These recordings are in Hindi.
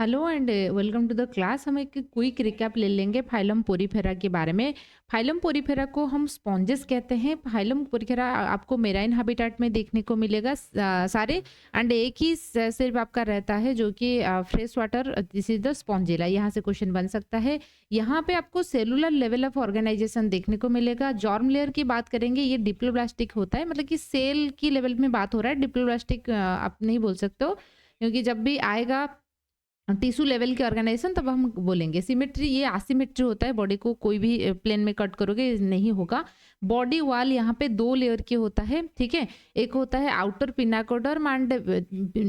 Hello and welcome to the class. हम एक क्विक रिकैप ले लेंगे फाइलम पोरीफेरा के बारे में। फाइलम पोरीफेरा को हम स्पॉन्जेस कहते हैं। फाइलम पोरीफेरा आपको मेराइन हैबिटेट में देखने को मिलेगा सारे। एंड एक ही सिर्फ आपका रहता है जो कि fresh water, this is the Spongilla. यहाँ से क्वेश्चन बन सकता है। यहाँ पे आपको सेलुलर लेवल ऑफ ऑर्गेनाइजेशन देखने को मिलेगा। जॉर्म लेयर की बात करेंगे, ये डिप्लोब्लास्टिक होता है, मतलब कि सेल की लेवल में बात हो रहा है। डिप्लोब्लास्टिक आप नहीं बोल सकते हो, क्योंकि जब भी आएगा टिश्यू लेवल के ऑर्गेनाइजेशन तब हम बोलेंगे। सिमेट्री, ये एसिमेट्री होता है, बॉडी को कोई भी प्लेन में कट करोगे नहीं होगा। बॉडी वॉल यहाँ पे दो लेयर के होता है, ठीक है। एक होता है आउटर पिनाकोडर्म एंड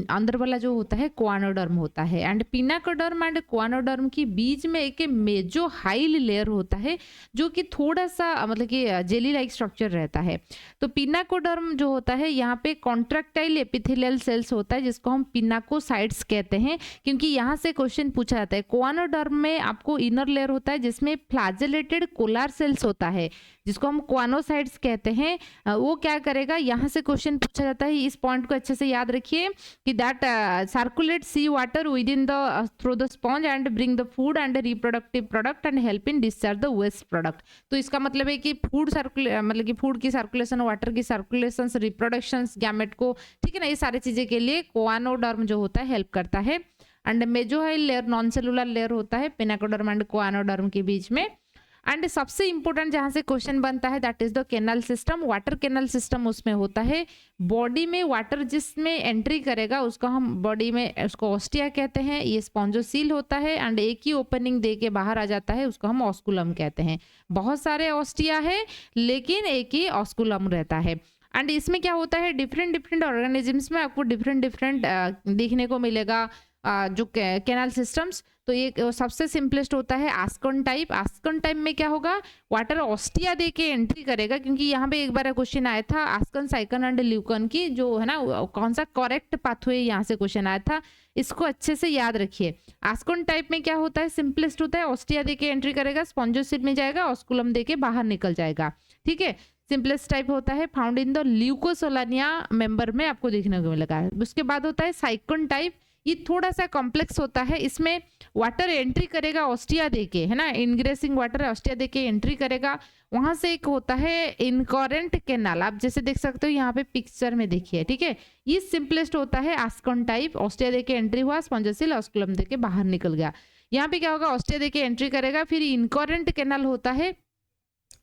अंदर वाला जो होता है क्वानोडर्म होता है। एंड पिनाकोडर्म एंड क्वानोडर्म के बीच में एक मेजो हाइल लेयर होता है जो कि थोड़ा सा मतलब कि जेली लाइक स्ट्रक्चर रहता है। तो पिनाकोडर्म जो होता है यहाँ पे कॉन्ट्रैक्टाइल एपिथेलियल सेल्स होता है जिसको हम पिनाकोसाइट्स कहते हैं, क्योंकि यहाँ से क्वेश्चन पूछा जाता है। क्वानोडर्म में आपको इनर लेयर होता है जिसमें फ्लैजेलेटेड कोलार सेल्स होता है जिसको हम क्वानोसाइट्स कहते हैं। वो क्या करेगा, यहाँ से क्वेश्चन पूछा जाता है। इस पॉइंट को अच्छे से याद रखिए कि that circulates water within the through the sponge and bring the food and reproductive product and help in discharge the waste product. तो इसका मतलब है कि फूड सर्कुले मतलब कि फूड की सर्कुलेशन, वाटर की सर्कुलेशन, रिप्रोडक्शन, गैमेट को, ठीक है ना, ये सारी चीजें के लिए क्वानोडर्म जो होता है हेल्प करता है। And mesohyl layer non cellular layer होता है पिनाकोडर्म एंड क्वानोडर्म के बीच में। एंड सबसे इंपॉर्टेंट जहां से क्वेश्चन बनता है that is the canal system. Water canal system उसमें होता है। बॉडी में वाटर जिसमें एंट्री करेगा उसको हम बॉडी में उसको ऑस्टिया कहते हैं। ये स्पॉन्जोसील होता है एंड एक ही ओपनिंग दे के बाहर आ जाता है, उसको हम ऑस्कुलम कहते हैं। बहुत सारे ऑस्टिया है लेकिन एक ही ऑस्कुलम रहता है। एंड इसमें क्या होता है, डिफरेंट डिफरेंट ऑर्गेनिजम्स में आपको डिफरेंट डिफरेंट देखने को मिलेगा जो कैनाल सिस्टम्स। तो ये सबसे सिंपलेस्ट होता है आस्कन टाइप। आस्कन टाइप में क्या होगा, वाटर ऑस्टिया दे के एंट्री करेगा, क्योंकि यहाँ पे एक बार क्वेश्चन आया था आस्कन, साइकन एंड ल्यूकन की जो है ना, कौन सा करेक्ट पाथवे यहाँ से क्वेश्चन आया था, इसको अच्छे से याद रखिए। आस्कन टाइप में क्या होता है, सिंपलेस्ट होता है, ऑस्टिया दे के एंट्री करेगा, स्पॉन्जोसिल में जाएगा, ऑस्कुलम दे के बाहर निकल जाएगा, ठीक है। सिंपलेस्ट टाइप होता है, फाउंड इन द ल्यूकोसोलानिया मेंबर में आपको देखने को मिलेगा। उसके बाद होता है साइकन टाइप। ये थोड़ा सा कॉम्प्लेक्स होता है, इसमें वाटर एंट्री करेगा ऑस्टिया देके, है ना, इनग्रेसिंग वाटर ऑस्टिया देके एंट्री करेगा। वहां से एक होता है इनकरेंट कैनाल, आप जैसे देख सकते हो यहाँ पे पिक्चर में देखिए, ठीक है। ये सिंपलेस्ट होता है आस्कन टाइप। ऑस्टिया देके एंट्री हुआ, स्पॉन्जोसिल ऑस्कुलम देके बाहर निकल गया। यहाँ पे क्या होगा, ऑस्टिया देके एंट्री करेगा, फिर इनकरेंट कैनाल होता है।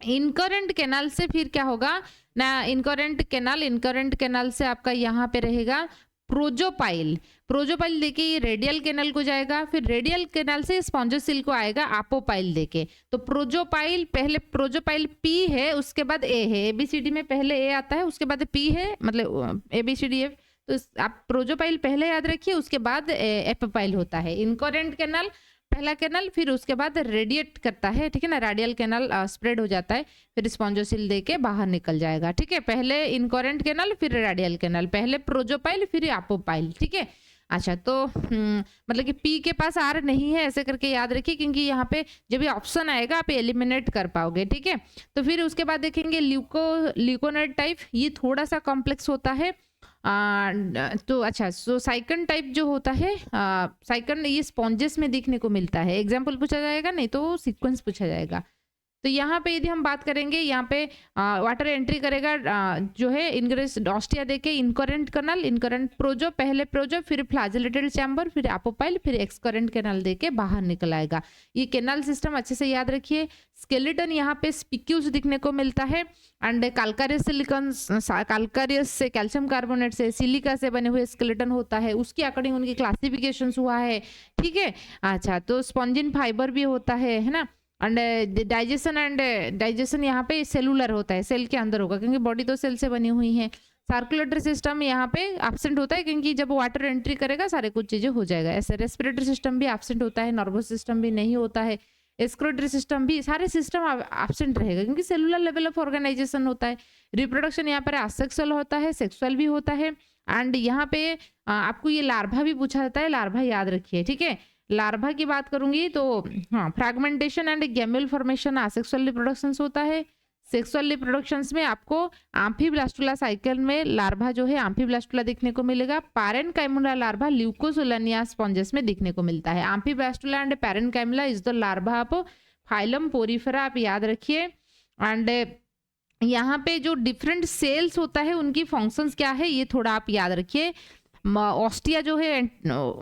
इनकरेंट कैनाल से फिर क्या होगा ना, इनकरेंट कैनाल से आपका यहाँ पे रहेगा प्रोजोपाइल। प्रोजोपाइल देके ये रेडियल कैनाल को जाएगा, फिर रेडियल कैनाल से स्पॉन्जोसिल को आएगा अपोपाइल देके। तो प्रोजोपाइल, पहले प्रोजोपाइल पी है, उसके बाद ए है। एबीसीडी में पहले ए आता है, उसके बाद पी है, मतलब एबीसीडी एफ। तो आप प्रोजोपाइल पहले याद रखिए, उसके बाद एपोपाइल होता है। इनकरेंट कैनाल पहला कैनाल, फिर उसके बाद रेडिएट करता है, ठीक है ना, रेडियल कैनाल स्प्रेड हो जाता है, फिर स्पॉन्जोसिल देके बाहर निकल जाएगा, ठीक है। पहले इनकरेंट कैनाल, फिर रेडियल कैनाल, पहले प्रोजोपाइल फिर अपोपाइल, ठीक है। अच्छा, तो मतलब कि पी के पास आर नहीं है ऐसे करके याद रखिए, क्योंकि यहाँ पे जब ये ऑप्शन आएगा आप एलिमिनेट कर पाओगे, ठीक है। तो फिर उसके बाद देखेंगे ल्यूकोनेट टाइप। ये थोड़ा सा कॉम्प्लेक्स होता है। तो अच्छा, सो साइकन टाइप जो होता है, साइकन ये स्पॉन्जेस में देखने को मिलता है। एग्जाम्पल पूछा जाएगा, नहीं तो सीक्वेंस पूछा जाएगा। तो यहाँ पे यदि हम बात करेंगे, यहाँ पे वाटर एंट्री करेगा जो है इनग्रेस ऑस्टिया देके इनकरेंट कैनाल, इनकरेंट प्रोजो, पहले प्रोजो, फिर फ्लैजेलेटेड चैम्बर, फिर अपोपाइल, फिर एक्सकरेंट कैनाल देके बाहर निकल आएगा। ये कैनाल सिस्टम अच्छे से याद रखिए। स्केलेटन यहाँ पे स्पिक्यूज दिखने को मिलता है एंड कैल्कारियस सिलिकॉन, कैल्कारियस से, कैल्शियम कार्बोनेट से, सिलिका से बने हुए स्केलेटन होता है, उसके अकॉर्डिंग उनकी क्लासिफिकेशन हुआ है, ठीक है। अच्छा, तो स्पॉन्जिन फाइबर भी होता है ना। एंड डाइजेशन यहाँ पे सेलुलर होता है, सेल के अंदर होगा, क्योंकि बॉडी तो सेल से बनी हुई है। सर्कुलेटरी सिस्टम यहाँ पे एब्सेंट होता है, क्योंकि जब वाटर एंट्री करेगा सारे कुछ चीजें हो जाएगा। ऐसे रेस्पिरेटरी सिस्टम भी एब्सेंट होता है, नर्वस सिस्टम भी नहीं होता है, एक्सक्रीटरी सिस्टम भी, सारे सिस्टम एब्सेंट रहेगा, क्योंकि सेलुलर लेवल ऑफ ऑर्गेनाइजेशन होता है। रिप्रोडक्शन यहाँ पर असेक्सुअल होता है, सेक्सुअल भी होता है। एंड यहाँ पे आपको ये लार्भा भी पूछा जाता है, लार्भा याद रखिए, ठीक है। लार्भा की बात करूंगी तो हाँ, fragmentation and gemmule formation asexual reproduction होता है। सेक्सुअल रिप्रोडक्शंस में आपको आम्फीब्लास्टुला साइकिल में लार्वा जो है आम्फीब्लास्टुला दिखने को मिलेगा। पैरेन्काइमुला लार्वा ल्यूकोसोलानिया स्पॉन्जेस में दिखने को मिलता है। Amphiblastula and parenchymula is the larva of phylum Porifera, आप याद रखिए। एंड यहाँ पे जो डिफरेंट सेल्स होता है उनकी फंक्शंस क्या है ये थोड़ा आप याद रखिए। ऑस्टिया जो है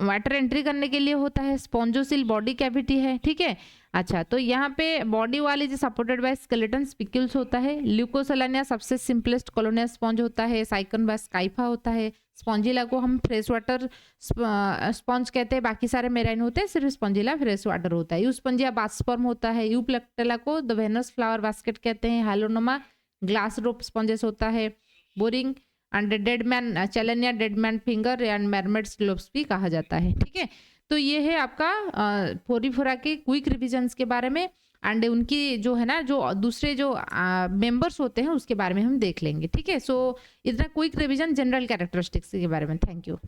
वाटर एंट्री करने के लिए होता है। स्पॉन्जोसिल बॉडी कैविटी है, ठीक है। अच्छा, तो यहाँ पे body wall is supported by skeleton spicules होता है। ल्यूकोसलानिया सबसे सिंपलेस्ट कॉलोनियल स्पॉन्ज होता है। साइकन बाय स्काइफा होता है। स्पॉन्जिला को हम फ्रेश वाटर स्पॉन्ज कहते हैं, बाकी सारे मेराइन होते हैं, सिर्फ स्पॉन्जिला फ्रेश वाटर होता है। यूस्पॉन्जिया बास्पर्म होता है। यूप्लेक्टेला को द वेनस फ्लावर बास्केट कहते हैं। हाइलोनोमा ग्लास रोप स्पॉन्जेस होता है। Boring and deadman Chalina deadman finger and mermaids globes भी कहा जाता है, ठीक है। तो ये है आपका पोरीफेरा के क्विक रिविजन्स के बारे में। एंड उनकी जो है ना जो दूसरे जो मेंबर्स होते हैं उसके बारे में हम देख लेंगे, ठीक है। सो इतना क्विक रिविजन जनरल कैरेक्टरिस्टिक्स के बारे में। Thank you.